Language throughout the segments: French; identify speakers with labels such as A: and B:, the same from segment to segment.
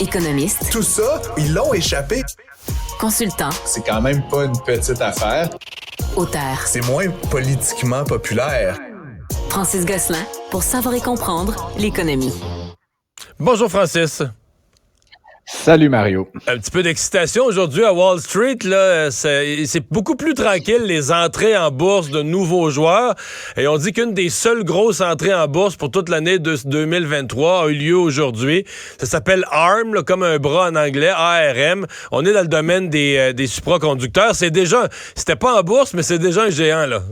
A: Économiste.
B: Tout ça, ils l'ont échappé.
A: Consultant.
B: C'est quand même pas une petite affaire.
A: Auteur.
B: C'est moins politiquement populaire.
A: Francis Gosselin, pour savoir et comprendre l'économie.
C: Bonjour Francis.
D: Salut Mario.
C: Un petit peu d'excitation aujourd'hui à Wall Street. Là, c'est beaucoup plus tranquille, les entrées en bourse de nouveaux joueurs. Et on dit qu'une des seules grosses entrées en bourse pour toute l'année de 2023 a eu lieu aujourd'hui. Ça s'appelle ARM, là, comme un bras en anglais, ARM. On est dans le domaine des supraconducteurs. C'était pas en bourse, mais c'est déjà un géant, là.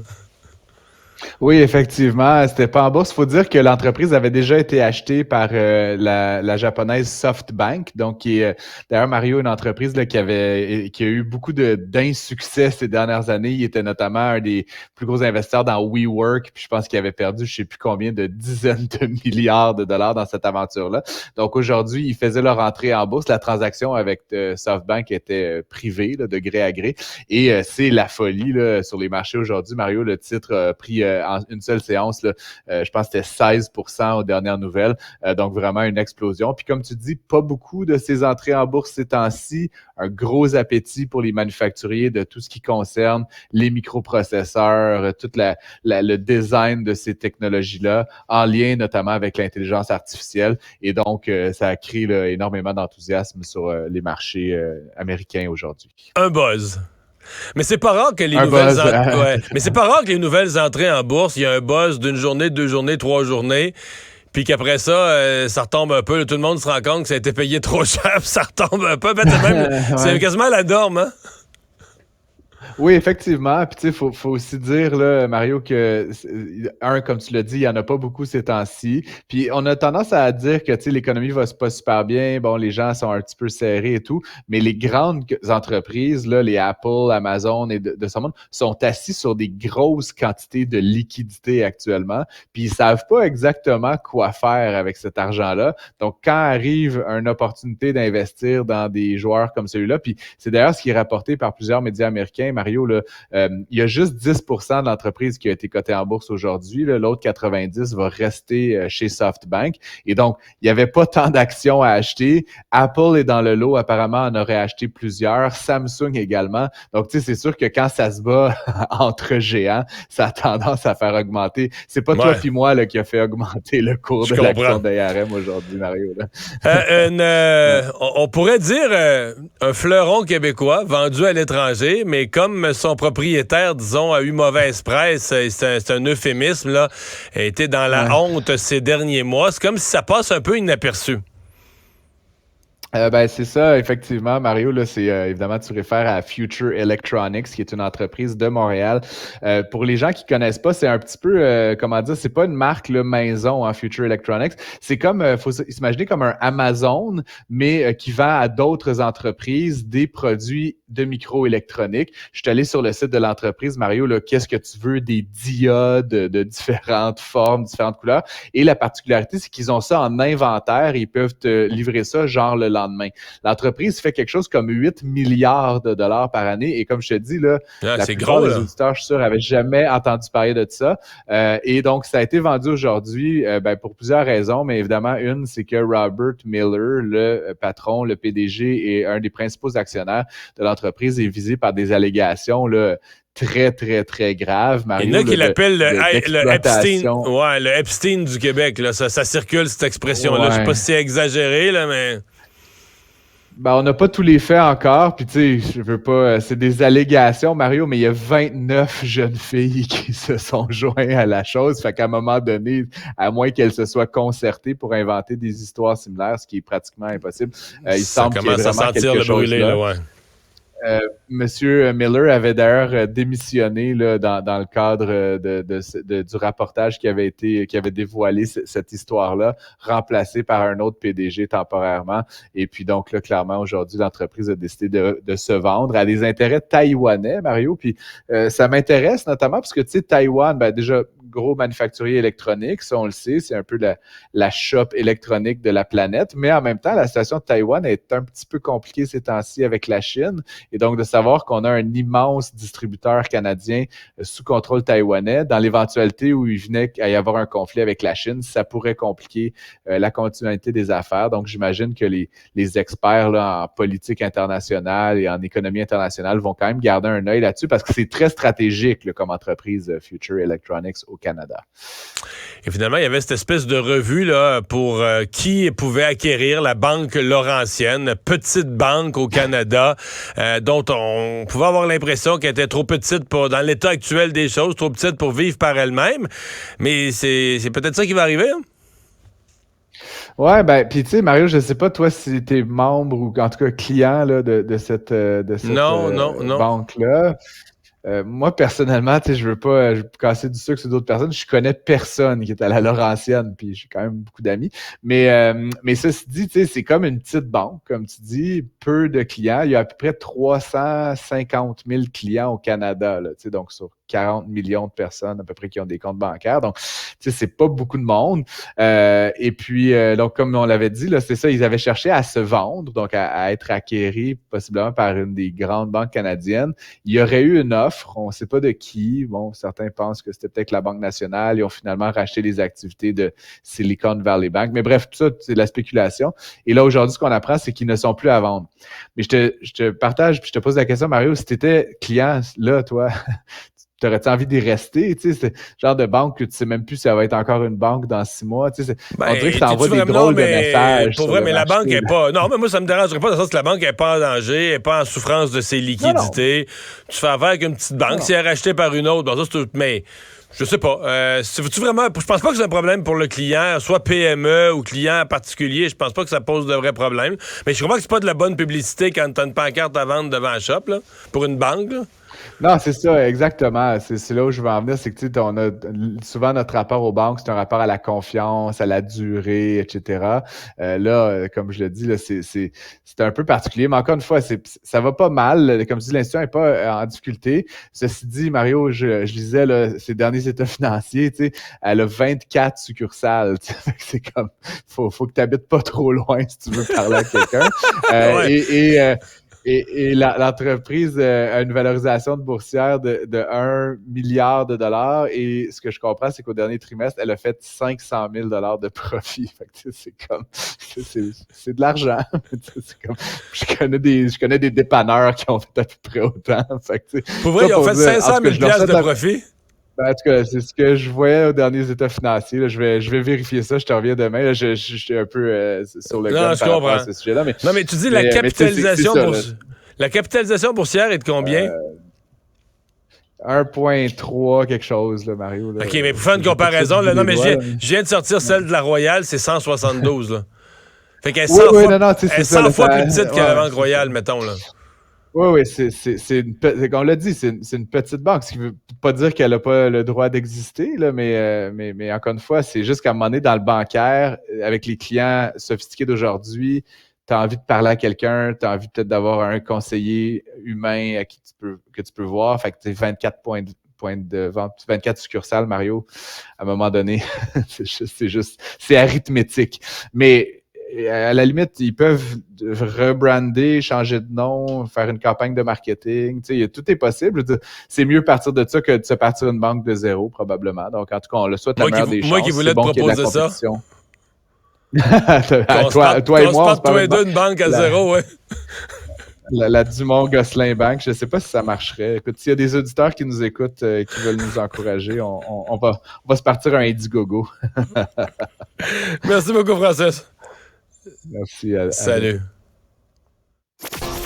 D: Oui, effectivement, c'était pas en bourse. Il faut dire que l'entreprise avait déjà été achetée par la japonaise SoftBank. Donc, qui est d'ailleurs, Mario, une entreprise là, qui a eu beaucoup d'insuccès ces dernières années. Il était notamment un des plus gros investisseurs dans WeWork. Puis je pense qu'il avait perdu je sais plus combien de dizaines de milliards de dollars dans cette aventure-là. Donc aujourd'hui, ils faisaient leur entrée en bourse. La transaction avec SoftBank était privée, là, de gré à gré. Et c'est la folie là, sur les marchés aujourd'hui. Mario, le titre a pris en une seule séance, là, je pense que c'était 16% aux dernières nouvelles. Donc, vraiment une explosion. Puis comme tu dis, pas beaucoup de ces entrées en bourse ces temps-ci. Un gros appétit pour les manufacturiers de tout ce qui concerne les microprocesseurs, tout le design de ces technologies-là, en lien notamment avec l'intelligence artificielle. Et donc, ça a créé là, énormément d'enthousiasme sur les marchés américains aujourd'hui.
C: Un buzz. Mais c'est pas rare que les Mais c'est pas rare que les nouvelles entrées en bourse, il y a un buzz d'une journée, 2 journées, 3 journées, puis qu'après ça, ça retombe un peu. Là, tout le monde se rend compte que ça a été payé trop cher, puis ça retombe un peu. C'est quasiment la norme, hein?
D: Oui, effectivement. Puis tu sais, faut aussi dire, là, Mario, que, comme tu l'as dit, il n'y en a pas beaucoup ces temps-ci. Puis on a tendance à dire que, tu sais, l'économie va pas super bien. Bon, les gens sont un petit peu serrés et tout. Mais les grandes entreprises, là, les Apple, Amazon et de ce monde, sont assis sur des grosses quantités de liquidités actuellement. Puis ils savent pas exactement quoi faire avec cet argent-là. Donc, quand arrive une opportunité d'investir dans des joueurs comme celui-là, puis c'est d'ailleurs ce qui est rapporté par plusieurs médias américains, Mario, là, il y a juste 10% de l'entreprise qui a été cotée en bourse aujourd'hui. Là, l'autre 90% va rester chez SoftBank. Et donc, il n'y avait pas tant d'actions à acheter. Apple est dans le lot. Apparemment, on aurait acheté plusieurs. Samsung également. Donc, tu sais, c'est sûr que quand ça se bat entre géants, ça a tendance à faire augmenter. C'est pas toi puis moi là, qui a fait augmenter le cours de l'action d'ARM aujourd'hui, Mario. Là.
C: On pourrait dire un fleuron québécois vendu à l'étranger, mais comme son propriétaire, disons, a eu mauvaise presse, c'est un euphémisme, là, a été dans la honte ces derniers mois. C'est comme si ça passe un peu inaperçu.
D: C'est ça, effectivement, Mario. Là, c'est évidemment, tu réfères à Future Electronics, qui est une entreprise de Montréal. Pour les gens qui connaissent pas, c'est un petit peu, comment dire, c'est pas une marque là, maison, Future Electronics. C'est comme, faut s'imaginer comme un Amazon, mais qui vend à d'autres entreprises des produits de microélectronique. Je suis allé sur le site de l'entreprise, Mario. Là, qu'est-ce que tu veux? Des diodes de différentes formes, différentes couleurs. Et la particularité, c'est qu'ils ont ça en inventaire. Ils peuvent te livrer ça genre le lendemain. L'entreprise fait quelque chose comme 8 milliards de dollars par année. Et comme je te dis, là, la plupart des auditeurs, je suis sûr, n'avaient jamais entendu parler de ça. Et donc, ça a été vendu aujourd'hui pour plusieurs raisons. Mais évidemment, une, c'est que Robert Miller, le patron, le PDG et un des principaux actionnaires de l'entreprise, est visé par des allégations là, très, très, très graves. Mario,
C: il y en a qui l'appellent le Epstein. Ouais, le Epstein du Québec. Là. Ça circule, cette expression-là. Je sais pas si c'est exagéré, là, mais...
D: On n'a pas tous les faits encore, puis tu sais, je veux pas, c'est des allégations, Mario, mais il y a 29 jeunes filles qui se sont joints à la chose, fait qu'à un moment donné, à moins qu'elles se soient concertées pour inventer des histoires similaires, ce qui est pratiquement impossible, il semble qu'il y ait vraiment quelque chose là. Monsieur Miller avait d'ailleurs démissionné là, dans le cadre du rapportage qui avait dévoilé cette histoire-là, remplacé par un autre PDG temporairement. Et puis donc là, clairement, aujourd'hui, l'entreprise a décidé de se vendre à des intérêts taïwanais, Mario. Puis ça m'intéresse notamment parce que tu sais, Taïwan, déjà gros manufacturier électronique, ça on le sait, c'est un peu la shop électronique de la planète, mais en même temps, la situation de Taïwan est un petit peu compliquée ces temps-ci avec la Chine, et donc de savoir qu'on a un immense distributeur canadien sous contrôle taïwanais, dans l'éventualité où il venait à y avoir un conflit avec la Chine, ça pourrait compliquer la continuité des affaires. Donc j'imagine que les experts là, en politique internationale et en économie internationale vont quand même garder un œil là-dessus parce que c'est très stratégique là, comme entreprise Future Electronics au Canada.
C: Et finalement, il y avait cette espèce de revue là, pour qui pouvait acquérir la Banque Laurentienne, petite banque au Canada, dont on pouvait avoir l'impression qu'elle était trop petite dans l'état actuel des choses, trop petite pour vivre par elle-même. Mais c'est peut-être ça qui va arriver, hein?
D: Ouais, ben, puis tu sais, Mario, je sais pas, toi, si t'es membre ou en tout cas client là, de cette
C: Non.
D: banque-là. Moi, personnellement, tu sais, je veux pas casser du sucre sur d'autres personnes. Je connais personne qui est à la Laurentienne, puis j'ai quand même beaucoup d'amis. Mais ceci dit, tu sais, c'est comme une petite banque, comme tu dis, peu de clients. Il y a à peu près 350 000 clients au Canada, là, tu sais, donc sur 40 millions de personnes à peu près qui ont des comptes bancaires. Donc, tu sais, c'est pas beaucoup de monde. Et puis, donc, comme on l'avait dit, là, c'est ça, ils avaient cherché à se vendre, donc à être acquéris possiblement par une des grandes banques canadiennes. Il y aurait eu une offre, on ne sait pas de qui. Bon, certains pensent que c'était peut-être la Banque nationale. Ils ont finalement racheté les activités de Silicon Valley Bank. Mais bref, tout ça, c'est de la spéculation. Et là, aujourd'hui, ce qu'on apprend, c'est qu'ils ne sont plus à vendre. Mais je te partage, puis je te pose la question, Mario, si tu étais client, là, toi, t'aurais-tu envie d'y rester? Tu sais, c'est le genre de banque que tu sais même plus si elle va être encore une banque dans 6 mois. Tu sais, on dirait que ça envoie des drôles de messages.
C: Pour vrai, mais la banque n'est pas... Non, mais moi, ça me dérangerait pas dans le sens que la banque n'est pas en danger, n'est pas en souffrance de ses liquidités. Non. Tu fais affaire avec une petite banque. Si elle est rachetée par une autre, bon, ça, c'est... Mais... Je sais pas. Veux-tu vraiment... Je pense pas que c'est un problème pour le client, soit PME ou client particulier. Je pense pas que ça pose de vrais problèmes. Mais je comprends que c'est pas de la bonne publicité quand t'as une pancarte à vendre devant un shop, là, pour une banque, là.
D: Non, c'est ça, exactement. C'est là où je veux en venir, c'est que tu sais, on a souvent notre rapport aux banques, c'est un rapport à la confiance, à la durée, etc. Là, comme je le dis, là, c'est un peu particulier, mais encore une fois, ça va pas mal. Comme tu dis, l'institution n'est pas en difficulté. Ceci dit, Mario, je lisais là, ses derniers états financiers, tu sais, elle a 24 succursales. C'est comme, faut que tu habites pas trop loin si tu veux parler à quelqu'un.
C: Ouais.
D: Et l'entreprise a une valorisation de boursière de 1 milliard de dollars. Et ce que je comprends, c'est qu'au dernier trimestre, elle a fait 500 000 dollars de profit. Fait que c'est comme, c'est de l'argent. C'est comme, je connais des dépanneurs qui ont fait à peu près autant. Fait que,
C: pour vrai, ils ont fait 500 000 de profit?
D: Ben, en tout cas, c'est ce que je voyais aux derniers états financiers. Là. Je vais vérifier ça. Je te reviens demain. Là. Je suis un peu sur le gun par rapport à ce sujet-là.
C: Non, mais tu dis la capitalisation boursière est de combien?
D: 1,3 quelque chose, là, Mario. Là.
C: OK, mais pour faire une comparaison, là, non, mais je viens de sortir celle de la Royale, c'est 172. Là. Fait qu'elle est 100 fois plus petite que la Banque Royale, mettons. Là.
D: Oui, on l'a dit, c'est une petite banque, ce qui ne veut pas dire qu'elle n'a pas le droit d'exister, là, mais encore une fois, c'est juste qu'à un moment donné, dans le bancaire, avec les clients sophistiqués d'aujourd'hui, tu as envie de parler à quelqu'un, tu as envie peut-être d'avoir un conseiller humain à qui que tu peux voir. Fait que tu 24 points de vente, 24 succursales, Mario, à un moment donné, c'est arithmétique. Mais à la limite, ils peuvent rebrander, changer de nom, faire une campagne de marketing. Tu sais, tout est possible. C'est mieux partir de ça que de se partir une banque de zéro, probablement. Donc, en tout cas, on le souhaite la meilleure des chances.
C: Moi qui voulais te proposer ça.
D: toi et moi, on se
C: toi et deux une banque à zéro, ouais.
D: La Dumont-Gosselin Bank, je ne sais pas si ça marcherait. Écoute, s'il y a des auditeurs qui nous écoutent, qui veulent nous encourager, on va se partir un Indiegogo.
C: Merci beaucoup, Francis.
D: Merci.
C: Salut.